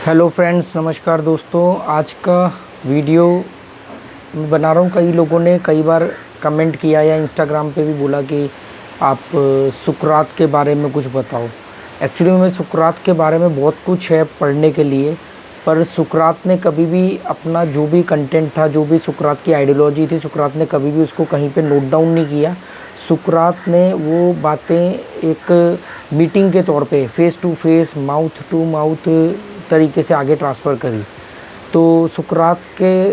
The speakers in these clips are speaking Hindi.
हेलो फ्रेंड्स, नमस्कार दोस्तों। आज का वीडियो मैं बना रहा हूँ। कई लोगों ने कई बार कमेंट किया या इंस्टाग्राम पे भी बोला कि आप सुकरात के बारे में कुछ बताओ। एक्चुअली में सुकरात के बारे में बहुत कुछ है पढ़ने के लिए, पर सुकरात ने कभी भी अपना जो भी कंटेंट था, जो भी सुकरात की आइडियोलॉजी थी, सुकरात ने कभी भी उसको कहीं पे नोट डाउन नहीं किया। सुकरात ने वो बातें एक मीटिंग के तौर पे face to face, mouth to mouth तरीके से आगे ट्रांसफ़र करी। तो सुकरात के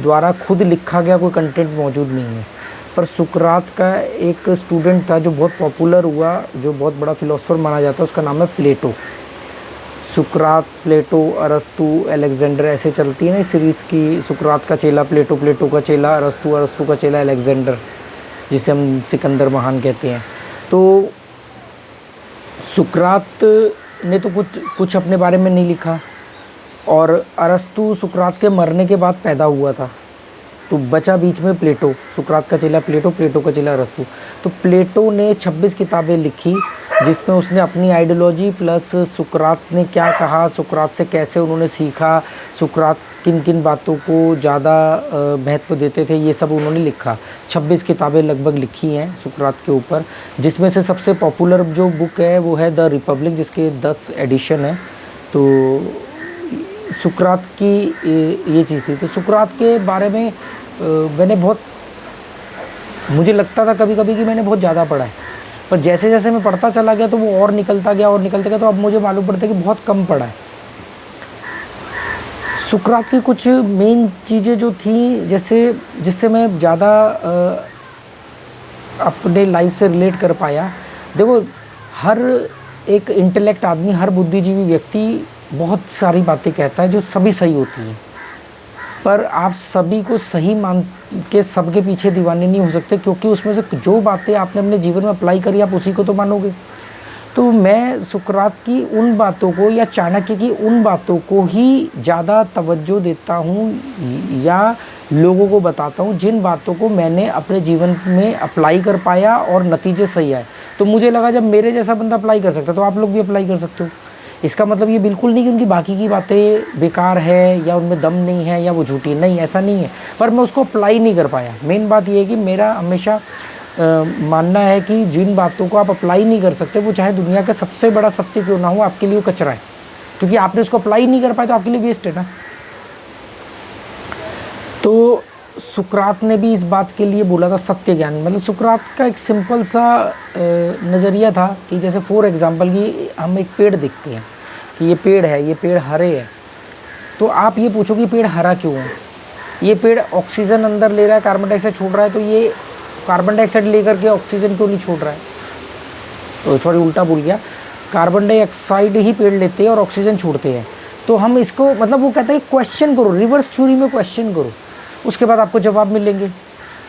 द्वारा खुद लिखा गया कोई कंटेंट मौजूद नहीं है। पर सुकरात का एक स्टूडेंट था जो बहुत पॉपुलर हुआ, जो बहुत बड़ा फ़िलोसोफर माना जाता है, उसका नाम है प्लेटो। सुकरात, प्लेटो, अरस्तु, अलेक्जेंडर, ऐसे चलती है ना सीरीज़ की। सुकरात का चेला प्लेटो, प्लेटो का चेला अरस्तु, अरस्तु का चेला अलेक्जेंडर, जिसे हम सिकंदर महान कहते हैं। तो सुकरात ने तो कुछ अपने बारे में नहीं लिखा, और अरस्तु सुकरात के मरने के बाद पैदा हुआ था, तो बचा बीच में प्लेटो। सुकरात का चेला प्लेटो, प्लेटो का चेला अरस्तु। तो प्लेटो ने 26 किताबें लिखी, जिसमें उसने अपनी आइडियोलॉजी प्लस सुकरात ने क्या कहा, सुकरात से कैसे उन्होंने सीखा, सुकरात किन किन बातों को ज़्यादा महत्व देते थे, ये सब उन्होंने लिखा। 26 किताबें लगभग लिखी हैं सुकरात के ऊपर, जिसमें से सबसे पॉपुलर जो बुक है वो है द रिपब्लिक, जिसके 10 एडिशन है। तो सुकरात की ये चीज़ थी। तो सुकरात के बारे में मैंने मुझे लगता था कभी कभी कि मैंने बहुत ज़्यादा पढ़ा है, पर जैसे जैसे मैं पढ़ता चला गया तो वो और निकलता गया, तो अब मुझे मालूम पड़ता है कि बहुत कम पढ़ा है। सुकरात की कुछ मेन चीज़ें जो थी, जैसे जिससे मैं ज़्यादा अपने लाइफ से रिलेट कर पाया। देखो, हर एक इंटेलेक्ट आदमी, हर बुद्धिजीवी व्यक्ति बहुत सारी बातें कहता है जो सभी सही होती हैं, पर आप सभी को सही मान के सबके पीछे दीवाने नहीं हो सकते, क्योंकि उसमें से जो बातें आपने अपने जीवन में अप्लाई करी आप उसी को तो मानोगे। तो मैं सुकरात की उन बातों को या चाणक्य की उन बातों को ही ज़्यादा तवज्जो देता हूँ या लोगों को बताता हूँ जिन बातों को मैंने अपने जीवन में अप्लाई कर पाया और नतीजे सही आए। तो मुझे लगा जब मेरे जैसा बंदा अप्लाई कर सकता है तो आप लोग भी अप्लाई कर सकते हो। इसका मतलब ये बिल्कुल नहीं कि उनकी बाकी की बातें बेकार है या उनमें दम नहीं है या वो झूठी, नहीं, ऐसा नहीं है, पर मैं उसको अप्लाई नहीं कर पाया। मेन बात ये है कि मेरा हमेशा मानना है कि जिन बातों को आप अप्लाई नहीं कर सकते, वो चाहे दुनिया का सबसे बड़ा सत्य क्यों ना हो, आपके लिए वो कचरा है, क्योंकि आपने उसको अप्लाई नहीं कर पाया तो आपके लिए वेस्ट है ना। तो सुकरात ने भी इस बात के लिए बोला था सत्य ज्ञान। मतलब सुकरात का एक सिंपल सा नज़रिया था कि जैसे फॉर एग्जांपल कि हम एक पेड़ देखते हैं कि ये पेड़ है, ये पेड़ हरे है, तो आप ये पूछो कि पेड़ हरा क्यों है। ये पेड़ ऑक्सीजन अंदर ले रहा है, कार्बन डाइऑक्साइड छोड़ रहा है, तो ये कार्बन डाइऑक्साइड लेकर के ऑक्सीजन क्यों नहीं छोड़ रहा है? तो सॉरी, उल्टा बोल गया, कार्बन डाइऑक्साइड ही पेड़ लेते हैं और ऑक्सीजन छोड़ते हैं। तो हम इसको, मतलब वो कहता है क्वेश्चन करो, रिवर्स थ्योरी में क्वेश्चन करो, उसके बाद आपको जवाब मिलेंगे।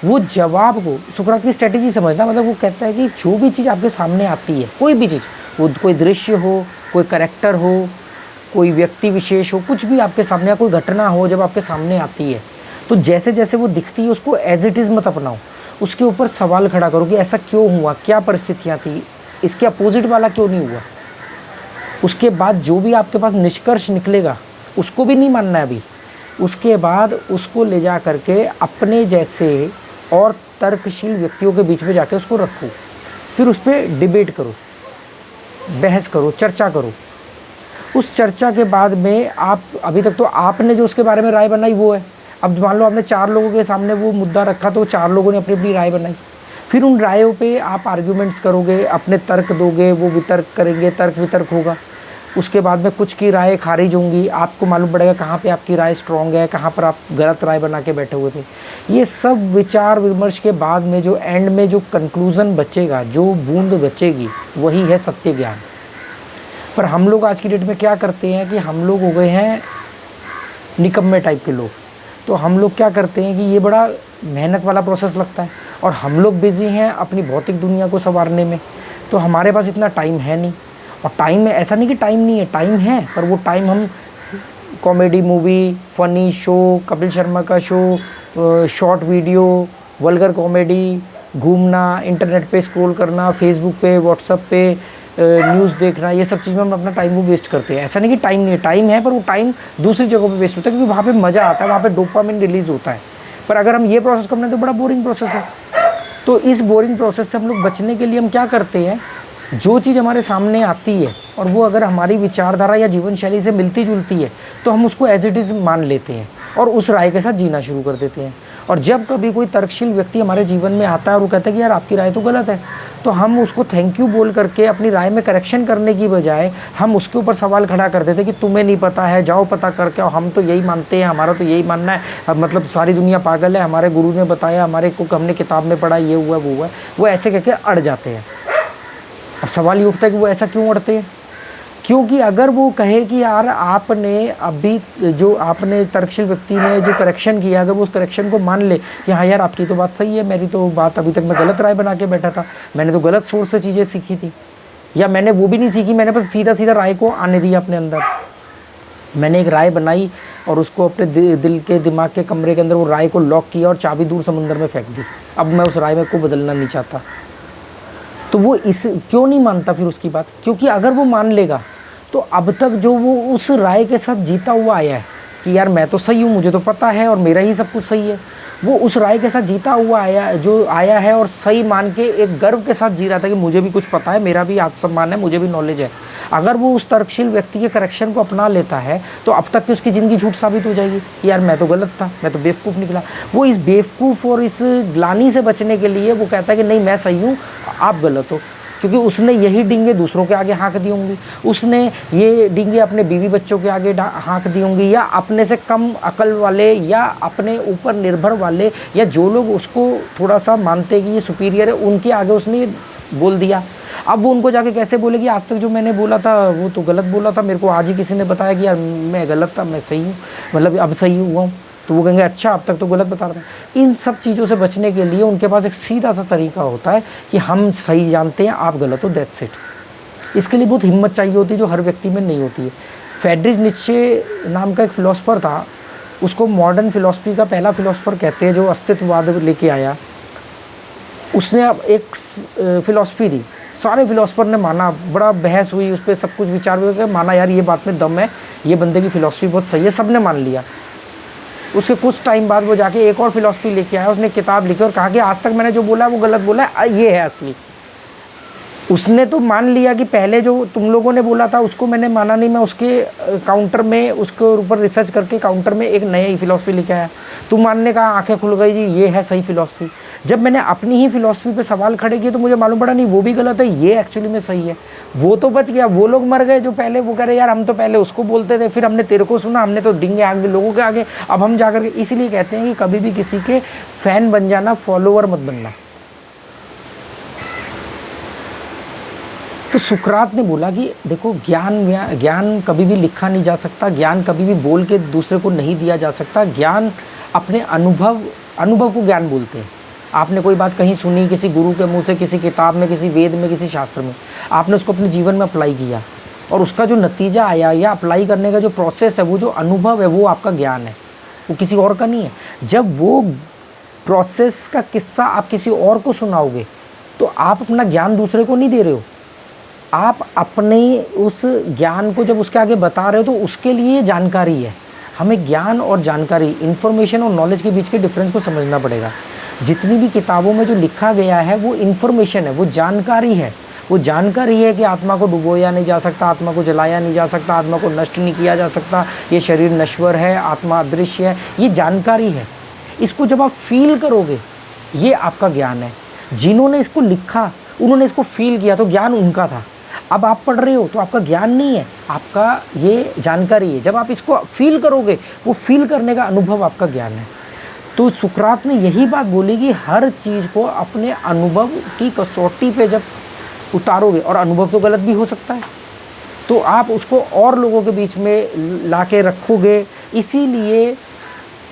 वो जवाब को सुकरात की स्ट्रेटेजी समझना, मतलब वो कहता है कि जो भी चीज़ आपके सामने आती है, कोई भी चीज़, वो कोई दृश्य हो, कोई कैरेक्टर हो, कोई व्यक्ति विशेष हो, कुछ भी आपके सामने, कोई घटना हो जब आपके सामने आती है, तो जैसे जैसे वो दिखती है उसको एज इट इज़ मत अपनाओ, उसके ऊपर सवाल खड़ा करो कि ऐसा क्यों हुआ, क्या परिस्थितियाँ थी, इसके अपोजिट वाला क्यों नहीं हुआ। उसके बाद जो भी आपके पास निष्कर्ष निकलेगा उसको भी नहीं मानना है अभी, उसके बाद उसको ले जा करके अपने जैसे और तर्कशील व्यक्तियों के बीच में जाकर उसको रखो, फिर उस पर डिबेट करो, बहस करो, चर्चा करो। उस चर्चा के बाद में आप, अभी तक तो आपने जो उसके बारे में राय बनाई वो है, अब मान लो आपने 4 लोगों के सामने वो मुद्दा रखा, तो 4 लोगों ने अपनी अपनी राय बनाई, फिर उन रायों पे आप आर्ग्यूमेंट्स करोगे, अपने तर्क दोगे, वो वितर्क करेंगे, तर्क वितर्क होगा। उसके बाद में कुछ की राय खारिज होंगी, आपको मालूम पड़ेगा कहाँ पे आपकी राय स्ट्रॉन्ग है, कहाँ पर आप गलत राय बना के बैठे हुए थे। ये सब विचार विमर्श के बाद में जो एंड में जो कंक्लूज़न बचेगा, जो बूंद बचेगी, वही है सत्य ज्ञान। पर हम लोग आज की डेट में क्या करते हैं कि हम लोग हो गए हैं निकम्मे टाइप के लोग। तो हम लोग क्या करते हैं कि ये बड़ा मेहनत वाला प्रोसेस लगता है, और हम लोग बिज़ी हैं अपनी भौतिक दुनिया को संवारने में, तो हमारे पास इतना टाइम है नहीं। और टाइम में ऐसा नहीं कि टाइम नहीं है, टाइम है, पर वो टाइम हम comedy movie, funny show, Kapil Sharma का show, short video, vulgar comedy, घूमना, इंटरनेट पे स्क्रॉल करना, फेसबुक पे, व्हाट्सएप पे, न्यूज़ देखना, ये सब चीज़ में हम अपना टाइम वो वेस्ट करते हैं। ऐसा नहीं कि टाइम नहीं है, टाइम है, पर वो टाइम दूसरी जगहों पे वेस्ट होता है, क्योंकि वहाँ पे मज़ा आता है, वहाँ पे डोपामिन रिलीज़ होता है। पर अगर हम ये प्रोसेस करना है तो बड़ा बोरिंग प्रोसेस है। तो इस बोरिंग प्रोसेस से हम लोग बचने के लिए हम क्या करते हैं, जो चीज़ हमारे सामने आती है और वो अगर हमारी विचारधारा या जीवन शैली से मिलती जुलती है तो हम उसको एज इट इज़ मान लेते हैं और उस राय के साथ जीना शुरू कर देते हैं। और जब कभी कोई तर्कशील व्यक्ति हमारे जीवन में आता है और वो कहता है कि यार आपकी राय तो गलत है, तो हम उसको थैंक यू बोल करके अपनी राय में करेक्शन करने की बजाय हम उसके ऊपर सवाल खड़ा कर देते हैं कि तुम्हें नहीं पता है, जाओ पता करके, और हम तो यही मानते हैं, हमारा तो यही मानना है, अब मतलब सारी दुनिया पागल है, हमारे गुरु ने बताया, हमारे को हमने किताब में पढ़ा, ये हुआ वो हुआ। वो ऐसे करके अड़ जाते हैं। अब सवाल ये उठता है कि वो ऐसा क्यों अड़ते हैं? क्योंकि अगर वो कहे कि यार आपने अभी जो आपने तर्कशील व्यक्ति ने जो करेक्शन किया, अगर वो उस करेक्शन को मान ले कि हाँ यार आपकी तो बात सही है, मेरी तो बात अभी तक मैं गलत राय बना के बैठा था, मैंने तो गलत सोर्स से चीज़ें सीखी थी, या मैंने वो भी नहीं सीखी, मैंने बस सीधा सीधा राय को आने दिया अपने अंदर, मैंने एक राय बनाई और उसको अपने दिल के दिमाग के कमरे के अंदर वो राय को लॉक किया और चाबी दूर समुद्र में फेंक दी। अब मैं उस राय में को बदलना नहीं चाहता। तो वो इस क्यों नहीं मानता फिर उसकी बात? क्योंकि अगर वो मान लेगा तो अब तक जो वो उस राय के साथ जीता हुआ आया है कि यार मैं तो सही हूँ, मुझे तो पता है और मेरा ही सब कुछ सही है, वो उस राय के साथ जीता हुआ आया है और सही मान के एक गर्व के साथ जी रहा था कि मुझे भी कुछ पता है, मेरा भी आत्मसम्मान है, मुझे भी नॉलेज है। अगर वो उस तर्कशील व्यक्ति के करेक्शन को अपना लेता है तो अब तक की उसकी ज़िंदगी झूठ साबित हो जाएगी कि यार मैं तो गलत था, मैं तो बेवकूफ़ निकला। वो इस बेवकूफ़ और इस ग्लानि से बचने के लिए वो कहता है कि नहीं मैं सही हूँ, आप गलत हो, क्योंकि उसने यही डींगे दूसरों के आगे हाँक दी होंगी, उसने ये डींगे अपने बीवी बच्चों के आगे हाँक दी होंगी, या अपने से कम अकल वाले या अपने ऊपर निर्भर वाले या जो लोग उसको थोड़ा सा मानते कि ये सुपीरियर है उनके आगे उसने बोल दिया। अब वो उनको जाके कैसे बोले कि आज तक जो मैंने बोला था वो तो गलत बोला था, मेरे को आज ही किसी ने बताया कि यार मैं गलत था, मैं सही हूँ, मतलब अब सही हुआ हूँ। तो वो कहेंगे अच्छा अब तक तो गलत बता रहा था। इन सब चीज़ों से बचने के लिए उनके पास एक सीधा सा तरीका होता है कि हम सही जानते हैं, आप गलत हो, दैट्स इट। इसके लिए बहुत हिम्मत चाहिए होती है जो हर व्यक्ति में नहीं होती है। फ्रेडरिक नीत्शे नाम का एक फ़िलासफ़र था, उसको मॉडर्न फ़िलासफ़ी का पहला फ़िलासफ़र कहते हैं, जो अस्तित्ववाद लेके आया। उसने एक फ़िलासफ़ी दी, सारे फ़िलासफ़र ने माना, बड़ा बहस हुई उस पर, सब कुछ विचार हुआ, माना यार ये बात में दम है, ये बंदे की फ़िलासफ़ी बहुत सही है, सब ने मान लिया। उसके कुछ टाइम बाद वो जाके एक और फ़िलासफ़ी लेके आया, उसने किताब लिखी और कहा कि आज तक मैंने जो बोला है वो गलत बोला है, ये है असली। उसने तो मान लिया कि पहले जो तुम लोगों ने बोला था उसको मैंने माना नहीं, मैं उसके काउंटर में उसके ऊपर रिसर्च करके काउंटर में एक नई फ़िलासफ़ी लेके आया। तुम मानने का आंखें खुल गई जी, ये है सही फ़िलासफ़ी। जब मैंने अपनी ही फ़िलासफ़ी पे सवाल खड़े किए तो मुझे मालूम पड़ा नहीं वो भी गलत है, ये एक्चुअली में सही है। वो तो बच गया, वो लोग मर गए जो पहले वो कह रहे यार हम तो पहले उसको बोलते थे, फिर हमने तेरे को सुना, हमने तो डिंगे आगे लोगों के आगे, अब हम जाकर के। इसीलिए कहते हैं कि कभी भी किसी के फ़ैन बन जाना, फॉलोअर मत बनना। तो सुकरात ने बोला कि देखो ज्ञान कभी भी लिखा नहीं जा सकता, ज्ञान कभी भी बोल के दूसरे को नहीं दिया जा सकता। ज्ञान अपने अनुभव को ज्ञान बोलते हैं। आपने कोई बात कहीं सुनी किसी गुरु के मुंह से, किसी किताब में, किसी वेद में, किसी शास्त्र में, आपने उसको अपने जीवन में अप्लाई किया और उसका जो नतीजा आया या अप्लाई करने का जो प्रोसेस है, वो जो अनुभव है, वो आपका ज्ञान है, वो किसी और का नहीं है। जब वो प्रोसेस का किस्सा आप किसी और को सुनाओगे तो आप अपना ज्ञान दूसरे को नहीं दे रहे हो, आप अपने उस ज्ञान को जब उसके आगे बता रहे हो तो उसके लिए जानकारी है। हमें ज्ञान और जानकारी, इन्फॉर्मेशन और नॉलेज के बीच के डिफरेंस को समझना पड़ेगा। जितनी भी किताबों में जो लिखा गया है वो इन्फॉर्मेशन है, वो जानकारी है। वो जानकारी है कि आत्मा को डुबोया नहीं जा सकता, आत्मा को जलाया नहीं जा सकता, आत्मा को नष्ट नहीं किया जा सकता, ये शरीर नश्वर है, आत्मा अदृश्य है, ये जानकारी है। इसको जब आप फील करोगे, ये आपका ज्ञान है। जिन्होंने इसको लिखा उन्होंने इसको फील किया तो ज्ञान उनका था। अब आप पढ़ रहे हो तो आपका ज्ञान नहीं है, आपका ये जानकारी है। जब आप इसको फील करोगे, वो फील करने का अनुभव आपका ज्ञान है। तो सुकरात ने यही बात बोली कि हर चीज़ को अपने अनुभव की कसौटी पे जब उतारोगे, और अनुभव तो गलत भी हो सकता है, तो आप उसको और लोगों के बीच में ला के रखोगे। इसीलिए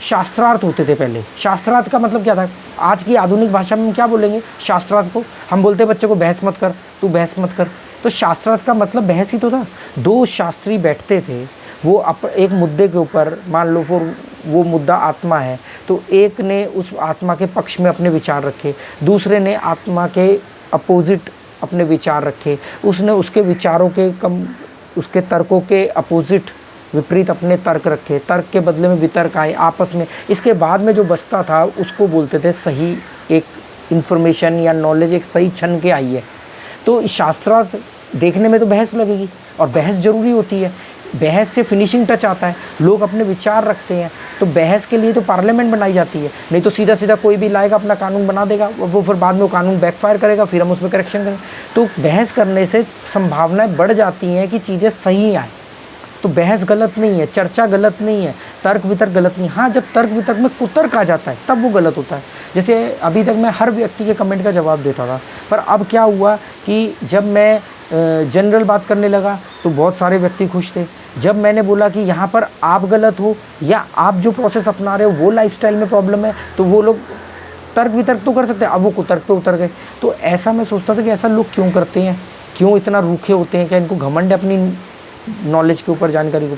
शास्त्रार्थ होते थे पहले। शास्त्रार्थ का मतलब क्या था? आज की आधुनिक भाषा में हम क्या बोलेंगे शास्त्रार्थ को? हम बोलते बच्चे को बहस मत कर, तू बहस मत कर। तो शास्त्रार्थ का मतलब बहस ही तो था। दो शास्त्री बैठते थे, वो एक मुद्दे के ऊपर, मान लो वो मुद्दा आत्मा है, तो एक ने उस आत्मा के पक्ष में अपने विचार रखे, दूसरे ने आत्मा के अपोजिट अपने विचार रखे, उसने उसके विचारों के उसके तर्कों के अपोजिट विपरीत अपने तर्क रखे, तर्क के बदले में वितर्क आए आपस में, इसके बाद में जो बचता था उसको बोलते थे सही एक इन्फॉर्मेशन या नॉलेज, एक सही क्षण के आई है। तो शास्त्रार्थ देखने में तो बहस लगेगी, और बहस ज़रूरी होती है, बहस से फिनिशिंग टच आता है, लोग अपने विचार रखते हैं, तो बहस के लिए तो पार्लियामेंट बनाई जाती है, नहीं तो सीधा सीधा कोई भी लाएगा अपना कानून बना देगा, वो फिर बाद में वो कानून बैकफायर करेगा, फिर हम उसमें करेक्शन करें। तो बहस करने से संभावनाएं बढ़ जाती हैं कि चीज़ें सही आए। तो बहस गलत नहीं है, चर्चा गलत नहीं है, तर्क वितर्क गलत नहीं। हाँ, जब तर्क वितर्क में कुतर्क आ जाता है तब वो गलत होता है। जैसे अभी तक मैं हर व्यक्ति के कमेंट का जवाब देता था, पर अब क्या हुआ कि जब मैं जनरल बात करने लगा तो बहुत सारे व्यक्ति खुश थे। जब मैंने बोला कि यहाँ पर आप गलत हो या आप जो प्रोसेस अपना रहे हो वो लाइफस्टाइल में प्रॉब्लम है, तो वो लोग तर्क वितर्क तो कर सकते हैं, अब वो कुतर्क पे उतर गए। तो ऐसा मैं सोचता था कि ऐसा लोग क्यों करते हैं, क्यों इतना रूखे होते हैं, क्या इनको घमंड है अपनी नॉलेज के ऊपर, जानकारी को?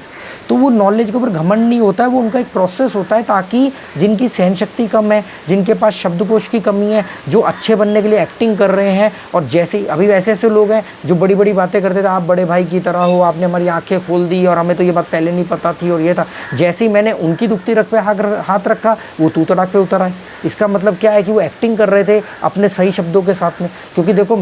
तो वो नॉलेज के ऊपर घमंड नहीं होता है, वो उनका एक प्रोसेस होता है, ताकि जिनकी सहन शक्ति कम है, जिनके पास शब्दकोश की कमी है, जो अच्छे बनने के लिए एक्टिंग कर रहे हैं, और जैसे अभी ऐसे ऐसे लोग हैं जो बड़ी बड़ी बातें करते थे, आप बड़े भाई की तरह हो, आपने हमारी आंखें खोल दी और हमें तो ये बात पहले नहीं पता थी और ये था, जैसे ही मैंने उनकी दुखती रख पे हाथ रखा वो तू तड़ाक पे उतर आए। इसका मतलब क्या है कि वो एक्टिंग कर रहे थे अपने सही शब्दों के साथ में। क्योंकि देखो,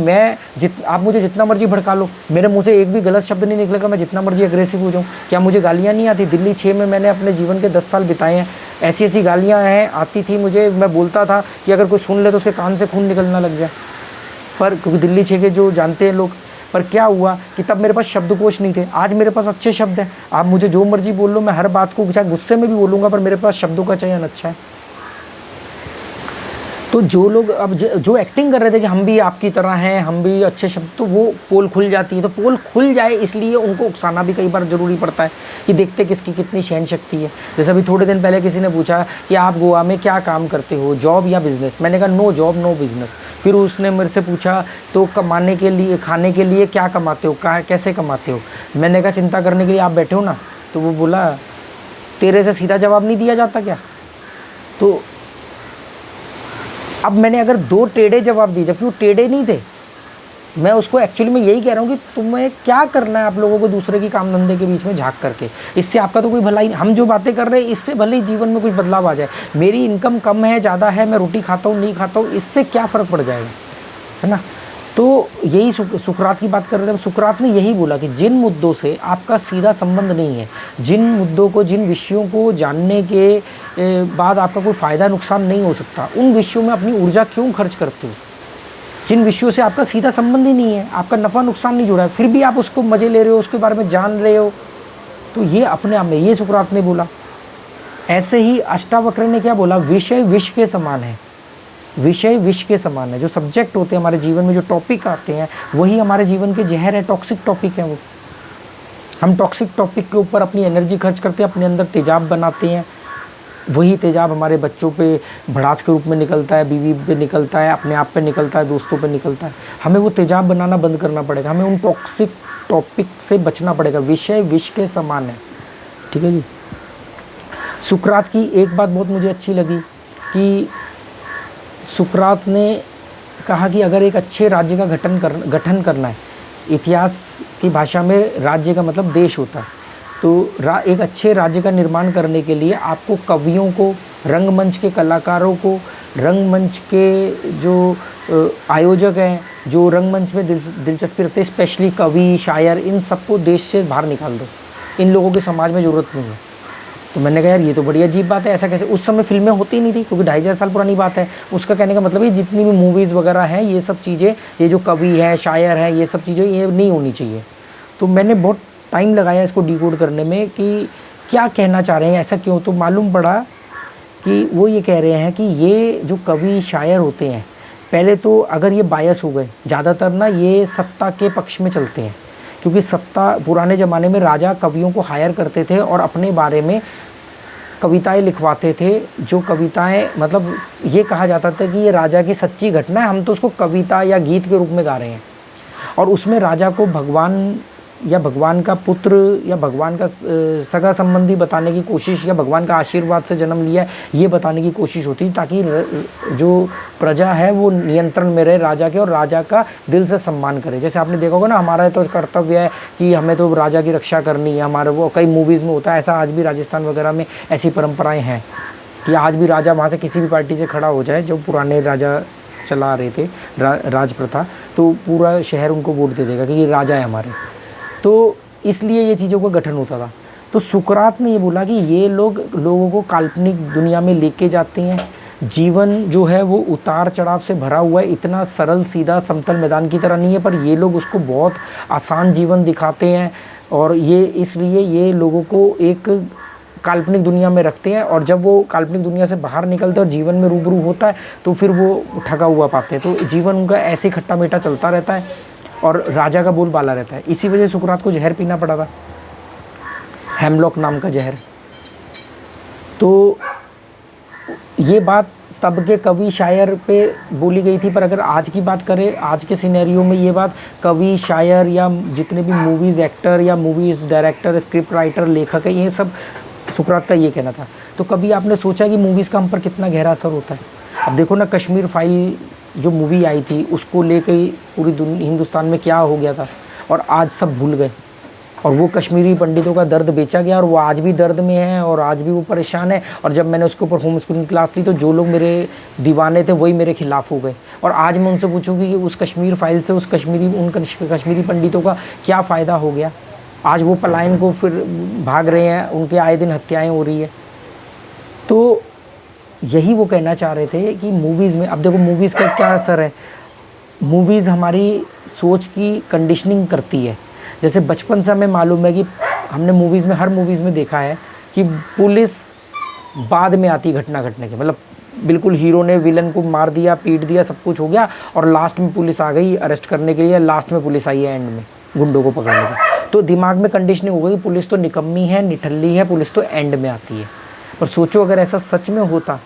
आप मुझे जितना मर्जी भड़का लो, मेरे मुँह से एक भी गलत शब्द नहीं निकलेगा, मैं जितना मर्जी एग्रेसिव हो जाऊँ। क्या मुझे गालियाँ नहीं आती? दिल्ली 6 में मैंने अपने जीवन के 10 साल बिताए हैं, ऐसी ऐसी गालियाँ हैं आती थी मुझे, मैं बोलता था कि अगर कोई सुन ले तो उसके कान से खून निकलना लग जाए। पर क्योंकि दिल्ली 6 के जो जानते हैं लोग, पर क्या हुआ कि तब मेरे पास शब्दकोश नहीं थे, आज मेरे पास अच्छे शब्द हैं। आप मुझे जो मर्जी बोल लो, मैं हर बात को चाहे गुस्से में भी बोलूँगा, पर मेरे पास शब्दों का चयन अच्छा है। तो जो लोग अब जो एक्टिंग कर रहे थे कि हम भी आपकी तरह हैं, हम भी अच्छे शब्द, तो वो पोल खुल जाती है। तो पोल खुल जाए इसलिए उनको उकसाना भी कई बार ज़रूरी पड़ता है कि देखते किसकी कितनी सहन शक्ति है। जैसे अभी थोड़े दिन पहले किसी ने पूछा कि आप गोवा में क्या काम करते हो, जॉब या बिज़नेस? मैंने कहा नो जॉब नो बिज़नेस। फिर उसने मेरे से पूछा तो कमाने के लिए, खाने के लिए क्या कमाते हो, कैसे कमाते हो? मैंने कहा चिंता करने के लिए आप बैठे हो ना। तो वो बोला तेरे से सीधा जवाब नहीं दिया जाता क्या? तो अब मैंने अगर 2 टेढ़े जवाब दिए, जबकि वो टेढ़े नहीं थे, मैं उसको एक्चुअली मैं यही कह रहा हूँ कि तुम्हें क्या करना है आप लोगों को दूसरे की काम धंधे के बीच में झांक करके, इससे आपका तो कोई भला ही। हम जो बातें कर रहे हैं इससे भले ही जीवन में कुछ बदलाव आ जाए। मेरी इनकम कम है, ज़्यादा है, मैं रोटी खाता हूँ नहीं खाता हूँ, इससे क्या फ़र्क पड़ जाएगा, है ना? तो यही सुकरात की बात कर रहे थे। सुकरात ने यही बोला कि जिन मुद्दों से आपका सीधा संबंध नहीं है, जिन मुद्दों को, जिन विषयों को जानने के बाद आपका कोई फ़ायदा नुकसान नहीं हो सकता, उन विषयों में अपनी ऊर्जा क्यों खर्च करते हो? जिन विषयों से आपका सीधा संबंध ही नहीं है, आपका नफ़ा नुकसान नहीं जुड़ा है, फिर भी आप उसको मज़े ले रहे हो, उसके बारे में जान रहे हो, तो ये अपने आप में, ये सुकरात ने बोला। ऐसे ही अष्टावक्र ने क्या बोला? विषय विष के समान है। विषय विष के समान है। जो सब्जेक्ट होते हैं हमारे जीवन में, जो टॉपिक आते हैं, वही हमारे जीवन के जहर है, टॉक्सिक टॉपिक है वो। हम टॉक्सिक टॉपिक के ऊपर अपनी एनर्जी खर्च करते हैं, अपने अंदर तेजाब बनाते हैं, वही तेजाब हमारे बच्चों पे भड़ास के रूप में निकलता है, बीवी पे निकलता है, अपने आप पे निकलता है, दोस्तों पे निकलता है। हमें वो तेजाब बनाना बंद करना पड़ेगा, हमें उन टॉक्सिक टॉपिक से बचना पड़ेगा। विषय विष के समान है, ठीक है जी। सुकरात की एक बात बहुत मुझे अच्छी लगी कि सुकरात ने कहा कि अगर एक अच्छे राज्य का गठन करना है, इतिहास की भाषा में राज्य का मतलब देश होता है, तो एक अच्छे राज्य का निर्माण करने के लिए आपको कवियों को, रंगमंच के कलाकारों को, रंगमंच के जो आयोजक हैं, जो रंगमंच में दिलचस्पी रखते हैं, स्पेशली कवि, शायर, इन सबको देश से बाहर निकाल दो। इन लोगों की समाज में ज़रूरत नहीं है। तो मैंने कहा यार ये तो बड़ी अजीब बात है, ऐसा कैसे? उस समय फिल्में होती नहीं थी, क्योंकि 2,500 साल पुरानी बात है। उसका कहने का मतलब है जितनी भी मूवीज़ वगैरह हैं, ये सब चीज़ें, ये जो कवि है, शायर है, ये सब चीज़ें ये नहीं होनी चाहिए। तो मैंने बहुत टाइम लगाया इसको डिकोड करने में कि क्या कहना चाह रहे हैं, ऐसा क्यों। तो मालूम पड़ा कि वो ये कह रहे हैं कि ये जो कवि शायर होते हैं, पहले तो अगर ये बायस हो गए, ज़्यादातर ना ये सत्ता के पक्ष में चलते हैं, क्योंकि सत्ता, पुराने ज़माने में राजा कवियों को हायर करते थे और अपने बारे में कविताएं लिखवाते थे। जो कविताएं, मतलब ये कहा जाता था कि ये राजा की सच्ची घटना है, हम तो उसको कविता या गीत के रूप में गा रहे हैं, और उसमें राजा को भगवान या भगवान का पुत्र या भगवान का सगा संबंधी बताने की कोशिश, या भगवान का आशीर्वाद से जन्म लिया है ये बताने की कोशिश होती, ताकि जो प्रजा है वो नियंत्रण में रहे राजा के, और राजा का दिल से सम्मान करे। जैसे आपने देखा होगा ना, हमारा तो कर्तव्य है कि हमें तो राजा की रक्षा करनी है, हमारे वो कई मूवीज़ में होता है ऐसा। आज भी राजस्थान वगैरह में ऐसी परंपराएँ हैं कि आज भी राजा वहाँ से किसी भी पार्टी से खड़ा हो जाए, जो पुराने राजा चला रहे थे राज प्रथा, तो पूरा शहर उनको वोट दे देगा कि ये राजा है हमारे। तो इसलिए ये चीज़ों का गठन होता था। तो सुकरात ने ये बोला कि ये लोगों को काल्पनिक दुनिया में लेके जाते हैं। जीवन जो है वो उतार चढ़ाव से भरा हुआ है, इतना सरल सीधा समतल मैदान की तरह नहीं है, पर ये लोग उसको बहुत आसान जीवन दिखाते हैं। और ये इसलिए ये लोगों को एक काल्पनिक दुनिया में रखते हैं, और जब वो काल्पनिक दुनिया से बाहर निकलते हैं और जीवन में रूबरू होता है तो फिर वो ठगा हुआ पाते हैं। तो जीवन उनका ऐसे खट्टा मीठा चलता रहता है और राजा का बोलबाला रहता है। इसी वजह से सुकरात को जहर पीना पड़ा था, हेमलॉक नाम का जहर। तो ये बात तब के कवि शायर पे बोली गई थी, पर अगर आज की बात करें, आज के सिनेरियो में ये बात कवि शायर या जितने भी मूवीज़ एक्टर या मूवीज़ डायरेक्टर, स्क्रिप्ट राइटर, लेखक है, ये सब सुकरात का ये कहना था। तो कभी आपने सोचा कि मूवीज़ का हम पर कितना गहरा असर होता है? अब देखो ना, कश्मीर फाइल जो मूवी आई थी उसको लेके पूरी हिंदुस्तान में क्या हो गया था, और आज सब भूल गए। और वो कश्मीरी पंडितों का दर्द बेचा गया, और वो आज भी दर्द में है और आज भी वो परेशान है। और जब मैंने उसके ऊपर होम स्कूलिंग क्लास ली तो जो लोग मेरे दीवाने थे वही मेरे खिलाफ हो गए। और आज मैं उनसे पूछूंगी कि उस कश्मीर फाइल से उन कश्मीरी पंडितों का क्या फ़ायदा हो गया? आज वो पलायन को फिर भाग रहे हैं, उनके आए दिन हत्याएँ हो रही है। तो यही वो कहना चाह रहे थे कि मूवीज़ में, अब देखो मूवीज़ का क्या असर है, मूवीज़ हमारी सोच की कंडीशनिंग करती है। जैसे बचपन से हमें मालूम है कि हमने मूवीज़ में, हर मूवीज़ में देखा है कि पुलिस बाद में आती घटना घटने के, मतलब बिल्कुल हीरो ने विलन को मार दिया, पीट दिया, सब कुछ हो गया, और लास्ट में पुलिस आ गई अरेस्ट करने के लिए, लास्ट में पुलिस आई है एंड में गुंडों को पकड़ने के। तो दिमाग में कंडीशनिंग हो गई कि पुलिस तो निकम्मी है, निठल्ली है, पुलिस तो एंड में आती है। पर सोचो अगर ऐसा सच में होता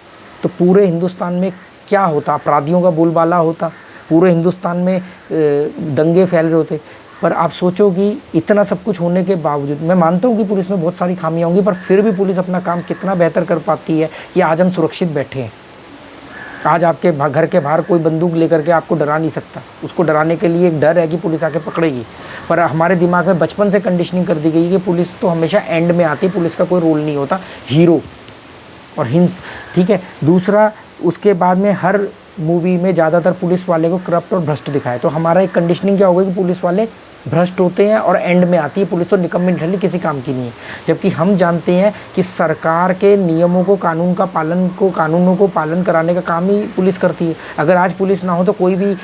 तो पूरे हिंदुस्तान में क्या होता? अपराधियों का बोलबाला होता, पूरे हिंदुस्तान में दंगे फैल रहे होते। पर आप सोचो कि इतना सब कुछ होने के बावजूद, मैं मानता हूँ कि पुलिस में बहुत सारी खामियाँ होंगी, पर फिर भी पुलिस अपना काम कितना बेहतर कर पाती है कि आज हम सुरक्षित बैठे हैं। आज आपके घर के बाहर कोई बंदूक लेकर के आपको डरा नहीं सकता, उसको डराने के लिए एक डर है कि पुलिस आके पकड़ेगी। पर हमारे दिमाग में बचपन से कंडीशनिंग कर दी गई कि पुलिस तो हमेशा एंड में आती है, पुलिस का कोई रोल नहीं होता, हीरो और हिंस, ठीक है। दूसरा, उसके बाद में हर मूवी में ज़्यादातर पुलिस वाले को करप्ट और भ्रष्ट दिखाए। तो हमारा एक कंडीशनिंग क्या होगा कि पुलिस वाले भ्रष्ट होते हैं और एंड में आती है पुलिस, तो निकम्मी निठल्ली किसी काम की नहीं है। जबकि हम जानते हैं कि सरकार के नियमों को, कानूनों को पालन कराने का काम ही पुलिस करती है। अगर आज पुलिस ना हो तो कोई भी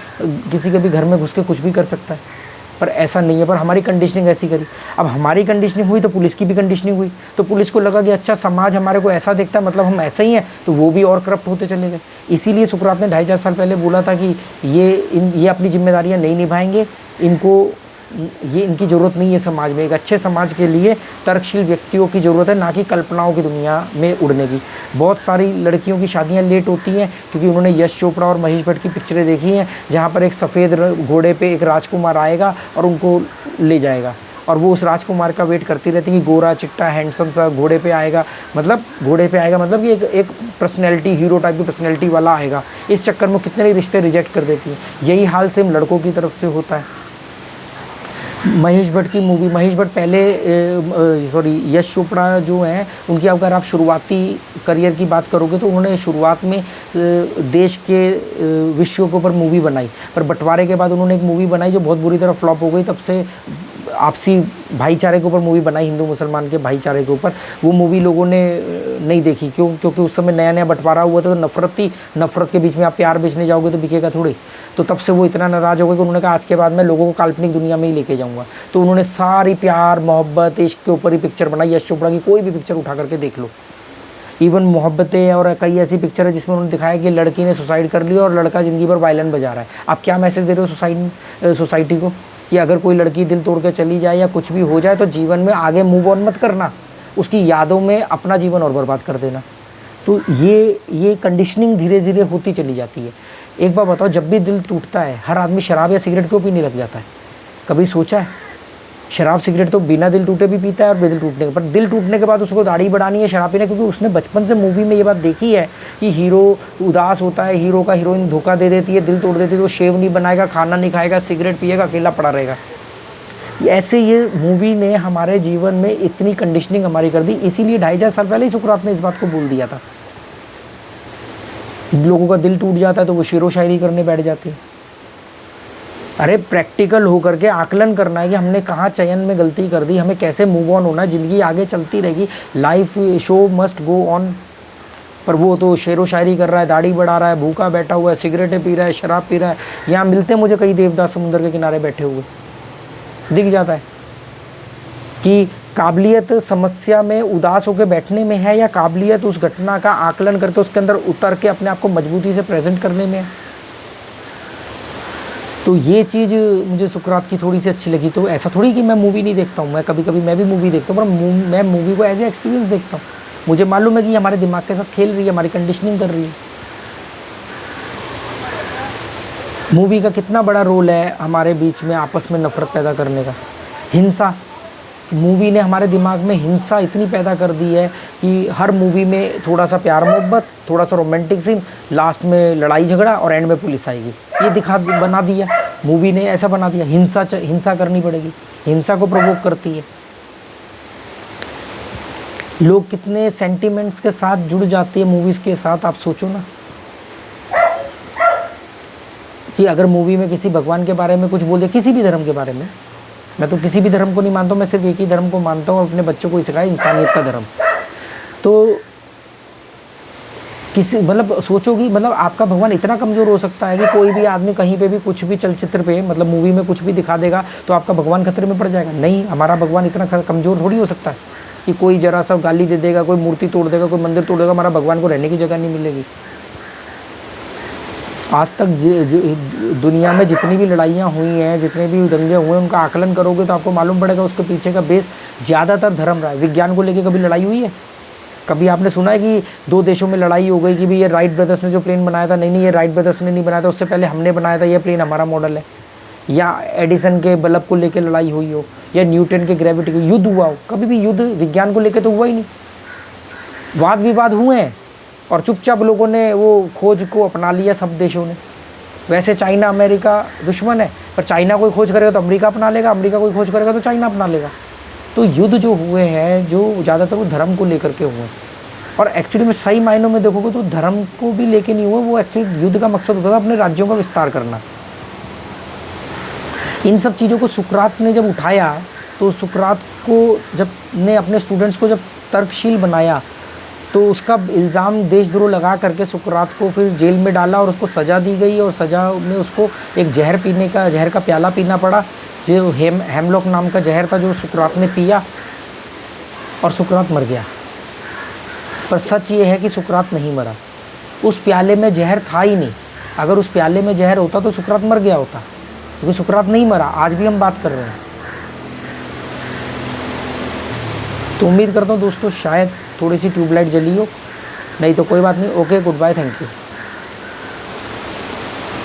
किसी के भी घर में घुस के कुछ भी कर सकता है, पर ऐसा नहीं है। पर हमारी कंडीशनिंग ऐसी करी। अब हमारी कंडीशनिंग हुई तो पुलिस की भी कंडीशनिंग हुई, तो पुलिस को लगा कि अच्छा समाज हमारे को ऐसा देखता है, मतलब हम ऐसे ही हैं, तो वो भी और करप्ट होते चले गए। इसीलिए सुकरात ने 2.5-4 साल पहले बोला था कि ये अपनी जिम्मेदारियां नहीं निभाएंगे, इनकी ज़रूरत नहीं है समाज में। एक अच्छे समाज के लिए तर्कशील व्यक्तियों की ज़रूरत है, ना कि कल्पनाओं की दुनिया में उड़ने की। बहुत सारी लड़कियों की शादियां लेट होती हैं क्योंकि उन्होंने यश चोपड़ा और महेश भट्ट की पिक्चरें देखी हैं, जहां पर एक सफ़ेद घोड़े पे एक राजकुमार आएगा और उनको ले जाएगा, और वो उस राजकुमार का वेट करती रहती है कि गोरा चिट्टा हैंडसम सा घोड़े पे आएगा, मतलब कि एक पर्सनैलिटी, हीरो टाइप की पर्सनैलिटी वाला आएगा। इस चक्कर में कितने रिश्ते रिजेक्ट कर देती है। यही हाल सेम लड़कों की तरफ से होता है। महेश भट्ट की मूवी, महेश भट्ट पहले यश चोपड़ा जो हैं, उनकी अगर आप शुरुआती करियर की बात करोगे तो उन्होंने शुरुआत में देश के विषयों के ऊपर मूवी बनाई, पर बंटवारे के बाद उन्होंने एक मूवी बनाई जो बहुत बुरी तरह फ्लॉप हो गई। तब से आपसी भाईचारे के ऊपर मूवी बनाई, हिंदू मुसलमान के भाईचारे के ऊपर। वो मूवी लोगों ने नहीं देखी, क्योंकि उस समय नया बंटवारा हुआ था, तो नफरत थी। नफरत के बीच में आप प्यार बेचने जाओगे तो बिकेगा थोड़ी। तो तब से वो इतना नाराज़ हो गए कि उन्होंने कहा आज के बाद मैं लोगों को काल्पनिक दुनिया में ही लेके जाऊंगा। तो उन्होंने सारी प्यार मोहब्बत इश्क के ऊपर ही पिक्चर बनाई। यश चोपड़ा की कोई भी पिक्चर उठा करके देख लो, इवन मोहब्बतें और कई ऐसी पिक्चर है जिसमें उन्होंने दिखाया कि लड़की ने सुसाइड कर लिया और लड़का ज़िंदगी भर वायलिन बजा रहा है। आप क्या मैसेज दे रहे हो सोसाइटी को कि अगर कोई लड़की दिल तोड़ के चली जाए या कुछ भी हो जाए तो जीवन में आगे मूव ऑन मत करना, उसकी यादों में अपना जीवन और बर्बाद कर देना। तो ये कंडीशनिंग धीरे धीरे होती चली जाती है। एक बार बताओ, जब भी दिल टूटता है हर आदमी शराब या सिगरेट क्यों पीने लग जाता है? कभी सोचा है? शराब सिगरेट तो बिना दिल टूटे भी पीता है और बेदिल टूटने के, पर दिल टूटने के बाद उसको दाढ़ी बढ़ानी है शराब पीना, क्योंकि उसने बचपन से मूवी में ये बात देखी है कि हीरो उदास होता है, हीरो का हीरोइन धोखा दे देती है, दिल तोड़ देती है, तो शेव नहीं बनाएगा, खाना नहीं खाएगा, सिगरेट पिएगा, अकेला पड़ा रहेगा। ऐसे ये मूवी ने हमारे जीवन में इतनी कंडीशनिंग हमारी कर दी। इसीलिए 2,500 साल पहले ही सुकरात ने इस बात को बोल दिया था। लोगों का दिल टूट जाता है तो वो शेरो शायरी करने बैठ जाते हैं। अरे प्रैक्टिकल होकर के आकलन करना है कि हमने कहाँ चयन में गलती कर दी, हमें कैसे मूव ऑन होना है, ज़िंदगी आगे चलती रहेगी, life show must go on. पर वो तो शेरो शायरी कर रहा है, दाढ़ी बढ़ा रहा है, भूखा बैठा हुआ है, सिगरेटें पी रहा है, शराब पी रहा है। यहाँ मिलते मुझे कई देवदास समुद्र के किनारे बैठे हुए दिख जाता है कि काबिलियत समस्या में उदास होकर बैठने में है या काबिलियत उस घटना का आकलन करके उसके अंदर उतर के अपने आप को मजबूती से प्रेजेंट करने में है। तो ये चीज़ मुझे सुकरात की थोड़ी सी अच्छी लगी। तो ऐसा थोड़ी कि मैं मूवी नहीं देखता हूँ, मैं कभी कभी मैं भी मूवी देखता हूँ, पर मैं मूवी को एज ए एक्सपीरियंस देखता हूँ। मुझे मालूम है कि हमारे दिमाग के साथ खेल रही है, हमारी कंडीशनिंग कर रही है। मूवी का कितना बड़ा रोल है हमारे बीच में आपस में नफरत पैदा करने का। हिंसा, मूवी ने हमारे दिमाग में हिंसा इतनी पैदा कर दी है कि हर मूवी में थोड़ा सा प्यार मोहब्बत, थोड़ा सा रोमांटिक सीन, लास्ट में लड़ाई झगड़ा और एंड में पुलिस आएगी, ये बना दिया मूवी ने, ऐसा बना दिया। हिंसा करनी पड़ेगी, हिंसा को प्रोवोक करती है। लोग कितने सेंटिमेंट्स के साथ जुड़ जाते हैं मूवीज़ के साथ, आप सोचो ना कि अगर मूवी में किसी भगवान के बारे में कुछ बोल दे, किसी भी धर्म के बारे में, मैं तो किसी भी धर्म को नहीं मानता हूँ, मैं सिर्फ एक ही धर्म को मानता हूँ, अपने बच्चों को ही सिखाया, इंसानियत का धर्म। तो किसी मतलब सोचो कि मतलब आपका भगवान इतना कमज़ोर हो सकता है कि कोई भी आदमी कहीं पे भी कुछ भी चलचित्र पे मतलब मूवी में कुछ भी दिखा देगा तो आपका भगवान खतरे में पड़ जाएगा? नहीं, हमारा भगवान इतना कमज़ोर थोड़ी हो सकता है कि कोई जरा सा गाली दे देगा, कोई मूर्ति तोड़ देगा, कोई मंदिर तोड़ देगा, हमारा भगवान को रहने की जगह नहीं मिलेगी। आज तक दुनिया में जितनी भी लड़ाइयाँ हुई हैं, जितने भी दंगे हुए हैं, उनका आकलन करोगे तो आपको मालूम पड़ेगा उसके पीछे का बेस ज़्यादातर धर्म रहा है। विज्ञान को लेकर कभी लड़ाई हुई है? कभी आपने सुना है कि दो देशों में लड़ाई हो गई कि भाई ये राइट ब्रदर्स ने जो प्लेन बनाया था, नहीं ये राइट ब्रदर्स ने नहीं बनाया था, उससे पहले हमने बनाया था, ये प्लेन हमारा मॉडल है? या एडिसन के बल्ब को लेकर लड़ाई हुई हो, या न्यूटन के ग्रेविटी का युद्ध हुआ हो? कभी भी युद्ध विज्ञान को लेकर तो हुआ ही नहीं। वाद विवाद हुए हैं और चुपचाप लोगों ने वो खोज को अपना लिया, सब देशों ने। वैसे चाइना अमेरिका दुश्मन है, पर चाइना कोई खोज करेगा तो अमेरिका अपना लेगा, अमेरिका कोई खोज करेगा तो चाइना अपना लेगा। तो युद्ध जो हुए हैं जो ज़्यादातर वो धर्म को लेकर के हुए, और एक्चुअली में सही मायनों में देखोगे तो धर्म को भी लेके नहीं हुआ, वो एक्चुअली युद्ध का मकसद होता था अपने राज्यों का विस्तार करना। इन सब चीज़ों को सुकरात ने जब उठाया तो सुकरात को जब ने अपने स्टूडेंट्स को जब तर्कशील बनाया तो उसका इल्ज़ाम देशद्रोह लगा करके सुकरात को फिर जेल में डाला और उसको सज़ा दी गई, और सज़ा में उसको एक जहर का प्याला पीना पड़ा, जो हेमलॉक नाम का जहर था जो सुकरात ने पिया और सुकरात मर गया। पर सच ये है कि सुकरात नहीं मरा, उस प्याले में जहर था ही नहीं। अगर उस प्याले में जहर होता तो सुकरात मर गया होता, क्योंकि सुकरात नहीं मरा। आज भी हम बात कर रहे हैं। तो उम्मीद करता हूँ दोस्तों शायद थोड़ी सी ट्यूबलाइट जली हो, नहीं तो कोई बात नहीं। Okay, goodbye, thank you.